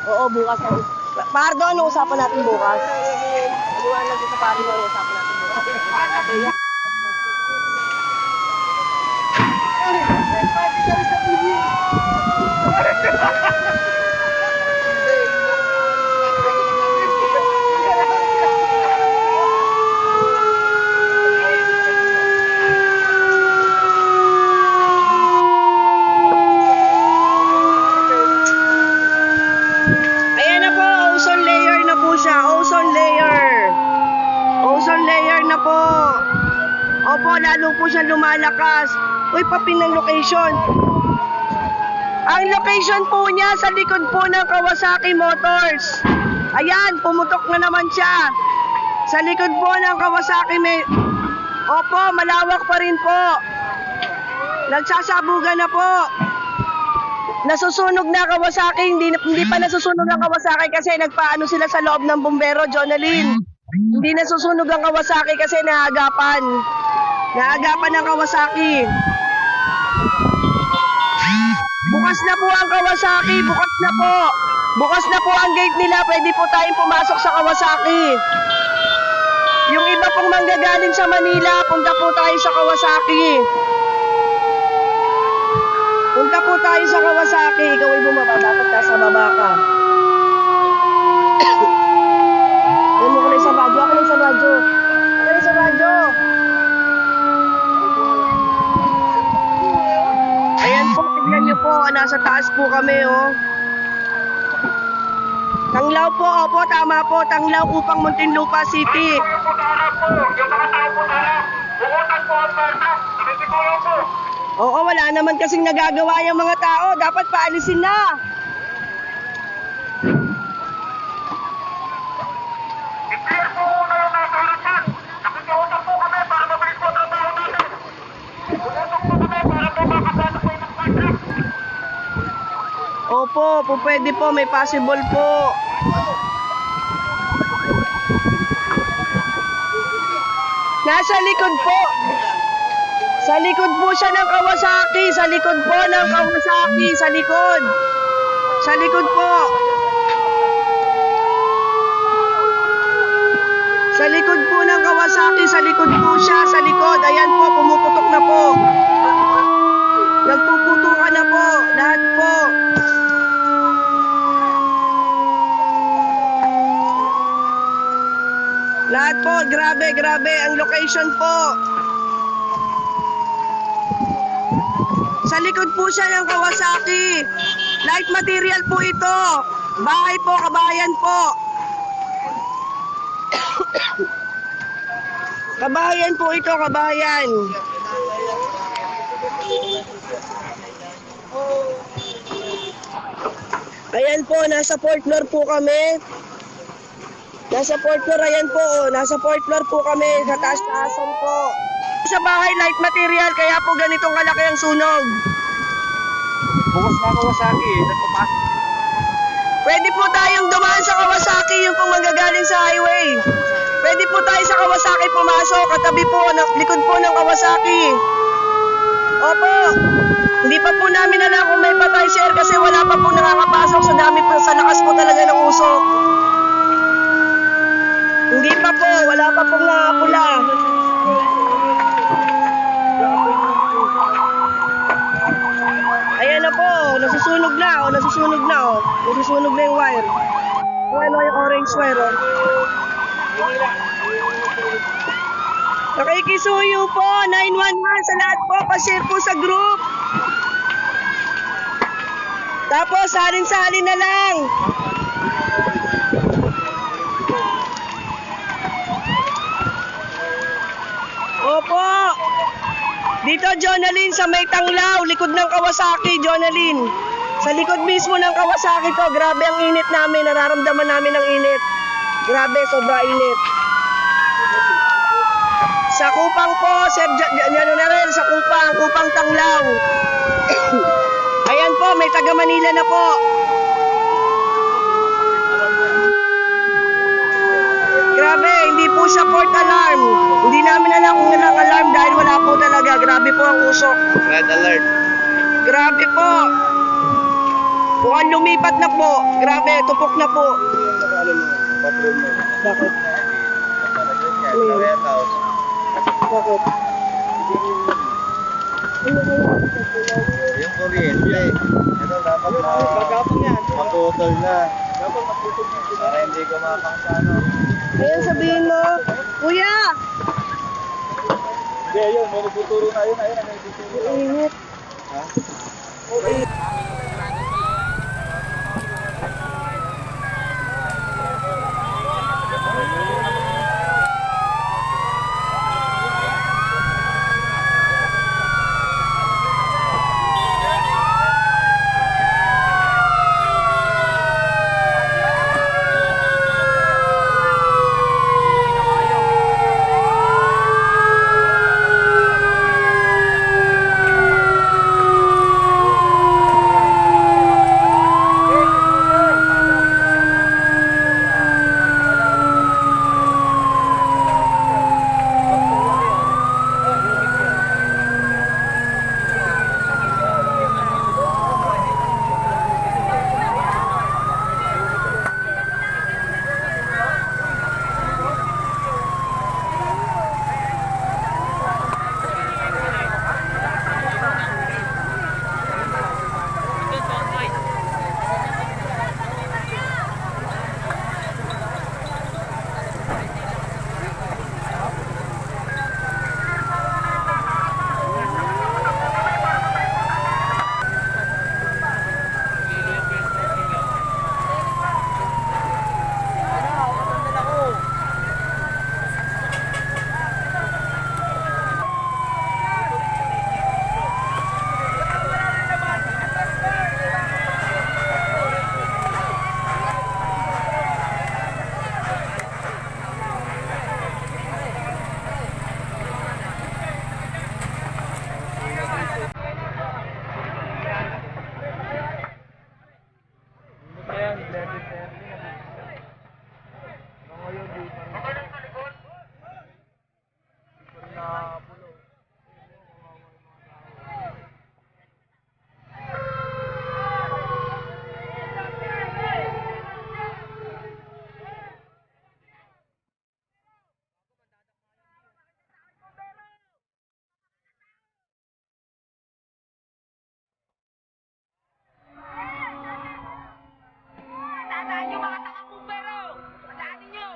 Oo, bukas. Pardo, ano usapan natin bukas? Iwan lang sa Pardo, ano usapan natin bukas? Ayan na po, ozone layer na po siya. Ozone layer. Ozone layer na po. Opo, lalo po siya lumalakas. Uy, papin ng location. Ang location po niya sa likod po ng Kawasaki Motors. Ayan, pumutok na naman siya. Sa likod po ng Kawasaki Opo, malawak pa rin po. Nagsasabugan na po. Nasusunog na Kawasaki, hindi pa nasusunog ang Kawasaki kasi nagpaano sila sa loob ng bumbero, Jonalyn. Hindi nasusunog ang Kawasaki kasi naagapan. Naagapan ng Kawasaki. Bukas na po ang Kawasaki, bukas na po. Bukas na po ang gate nila, pwede po tayong pumasok sa Kawasaki. Yung iba pong manggagaling sa Manila, punta po tayo sa Kawasaki. Punta po tayo sa Kawasaki. Ikaw ay bumaba. Dapat nasa baba ka. Ano ko na sa radyo? Ako na sa radyo. Ako na sa radyo. Ayan po, tignan nyo po. Nasa taas po kami, oh. Tanglaw po, opo, tama po. Tanglaw upang Muntinlupa City. Oo, wala naman kasing nagagawa yung mga tao. Dapat paalisin na. Opo, pwede po. May possible po. Nasa likod po. Sa likod po siya ng Kawasaki. Sa likod po ng Kawasaki. Sa likod. Sa likod po. Sa likod po ng Kawasaki. Sa likod po siya. Sa likod. Ayan po. Pumuputok na po. Nagpuputukan na po. Lahat po. Lahat po. Grabe, grabe. Ang location po. Sa likod po siya ng Kawasaki. Light material po ito. Bahay po, kabayan po. Kabayan po ito, kabayan. Ayan po, nasa 4th floor po kami. Nasa 4th floor, ayan po. Nasa 4th floor po kami. Sa taas-taasan po. Sa bahay, light material, kaya po ganitong kalaki ang sunog. Bukas na Kawasaki, nagpapasok. Pwede po tayong dumaan sa Kawasaki, yung pong manggagaling sa highway. Pwede po tayo sa Kawasaki pumasok, katabi po, likod po ng Kawasaki. Opo, hindi pa po namin alam kung may patay sir kasi wala pa po nakakapasok sa dami po, sa lakas po talaga ng usok. Hindi pa po, wala pa pong nakapula. Ayan na po, nasusunog na, nasusunog na, nasusunog na yung wire. Ano yung orange wire, oh. Nakikisuyo po, 911 sa lahat po, pa-share po sa group. Tapos, salin-salin na lang. Opo. Dito, Jonalyn, sa may Tanglaw, likod ng Kawasaki, Jonalyn. Sa likod mismo ng Kawasaki to, grabe ang init namin, nararamdaman namin ang init. Grabe, sobra init. Sa Kupang po, Sir General, sa Kupang Tanglaw. Ayan po, may taga Manila na po. Grabe, hindi po siya port alarm. Hindi namin alam kung ilang alarm dahil wala po talaga. Grabe po ang usok. Red alert. Grabe po. Mukhang lumipat na po. Grabe, tupok na po. Patrol mo. Bakit? Sa warehouse. Bakit? Yung kuryente. Ito dapat maputol na. Para hindi gumapang sa ano. Ayun, sabihin mo. Kuya! Hindi, ayun. May nagtuturo na. Ayun, ayun. May nagtuturo na. Init. Ha? Tandaan nyo mga taga-kumpero! Tandaan ninyo!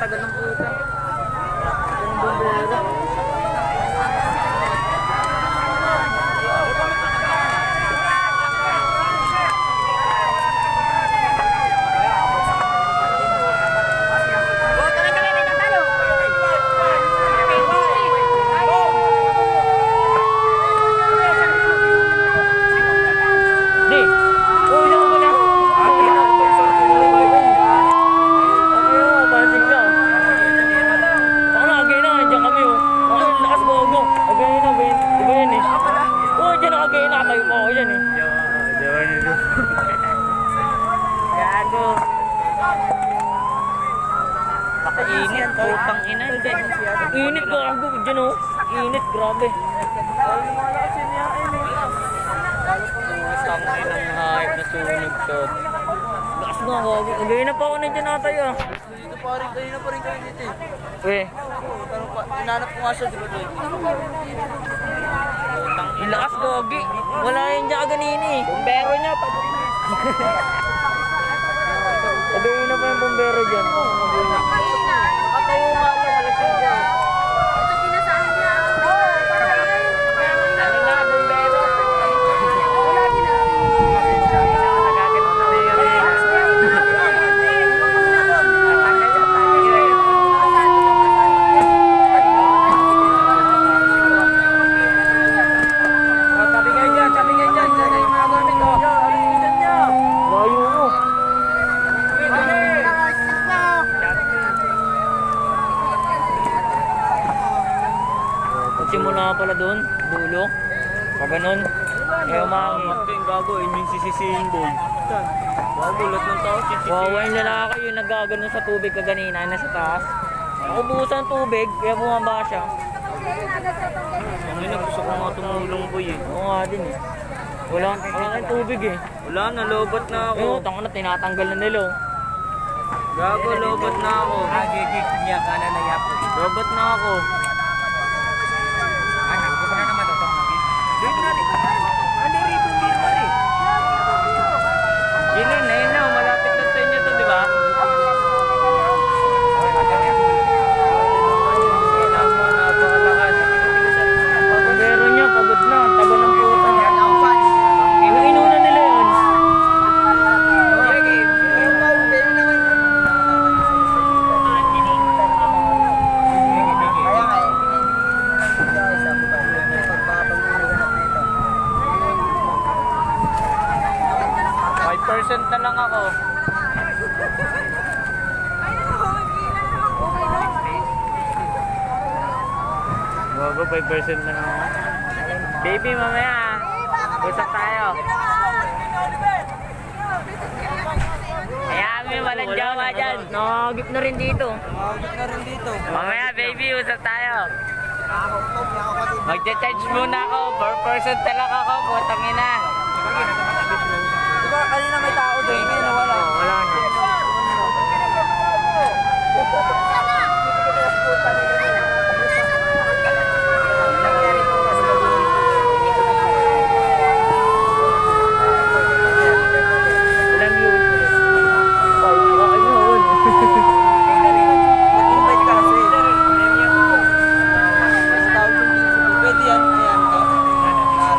Tagal ng puta. Init, putang ina. Init ko ako dyan oh. Init, grabe. Putang ina ng hayop na sunog to. Lakas nga ako. Gagawin na pa ako na dyan natay ah. Dito pa rin, kanina pa rin kayo dito eh. Eh, Tinanap ko nga siya, di ba doon? putang ina. Lakas gogi. Wala yan dyan kaganini eh. Bumbero niya pa. Gagawin na pa yung bumbero dyan. Nakatayo nga lang, alas yun dyan. Ano na, bumbero? Layo mo. nagsimula pala doon, dulo. Pag ganun. Kaya umangin. Yung gago, yun yung sisisihin boy. Gago, lahat ng tao sisisihin. Wawa yung lalaki yung naggagano sa tubig kaganina, nasa taas. Nakubusan ng tubig, kaya bumaba siya. Ano yun, gusto ko nga tumulong boy eh. Oo nga din eh. Wala kang tubig eh. Wala na, lobat na ako. Oo, tanga na, tinatanggal na nila oh. Gago, lobat na ako. Gigig niya ka na nayapo. Lobat na ako. Anak, gusto na naman ito. Dito na rin. Ano rito dito rin? Yun na, malapit na sa inyo to, di ba? Pero niya, pagod na, tagal ng puta. Inuna nila yun. Kaya nga eh. 5% na lang ako. Bago, 5% na lang ako. Baby, mamaya. Usap tayo. Kaya may walang jawa dyan. Nakagip na rin dito. Mawagit na rin dito. Mamaya, baby, usap tayo. Magcha-charge muna ako. 4% na lang ako. Putang ina. Diba, kanina may tao doon, ngayon nawala. Wala na. Ilang views? Mag-invite ka kasi. Pwede yan, ayan ka.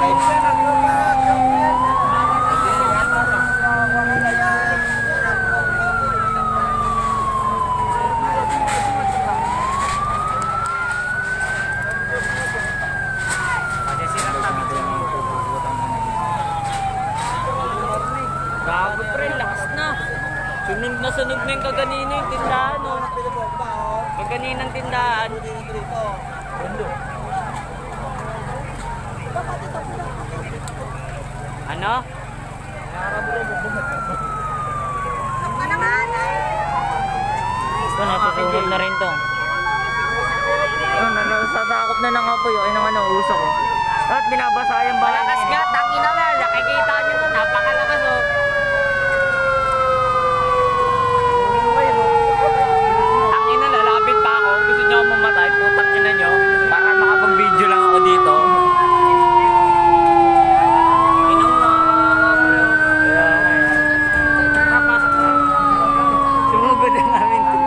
Live. Gago pre, lakas na. Sunog na yung kaganina yung tindahan. Oh. Kaganinang tindahan. Ano? Ito, natusunog na rin to. Satakot na ng apoy. Ay, nang ano, usok oh. At binabasa yung bahay. Malakas nga, tangina na. Nakikita nyo to, napakalakas oh. Tangina, lalapit pa ako. Gusto nyo ako mamatay, putang ina nyo. Para makapag-video lang ako dito. Inong nakakapre. Sumugod na namin to.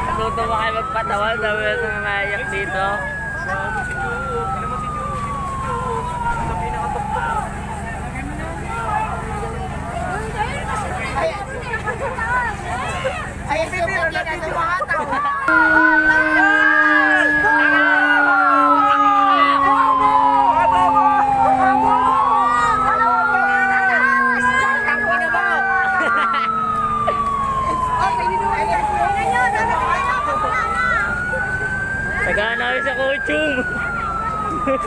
Natuto ba kayo magpatawa? Sabi na sa mayak dito. Ay, super na sa mga tawa. Nagana kayo sa kutsong.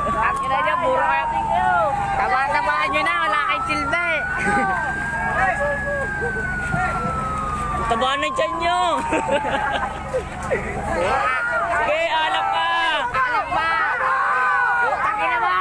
Ang ina niya, puro kayo. Taba-tabaan nyo na, wala kayong silbi. Taba na dyan nyo. Sige, alak ka. Alak ba? Putang ina mo!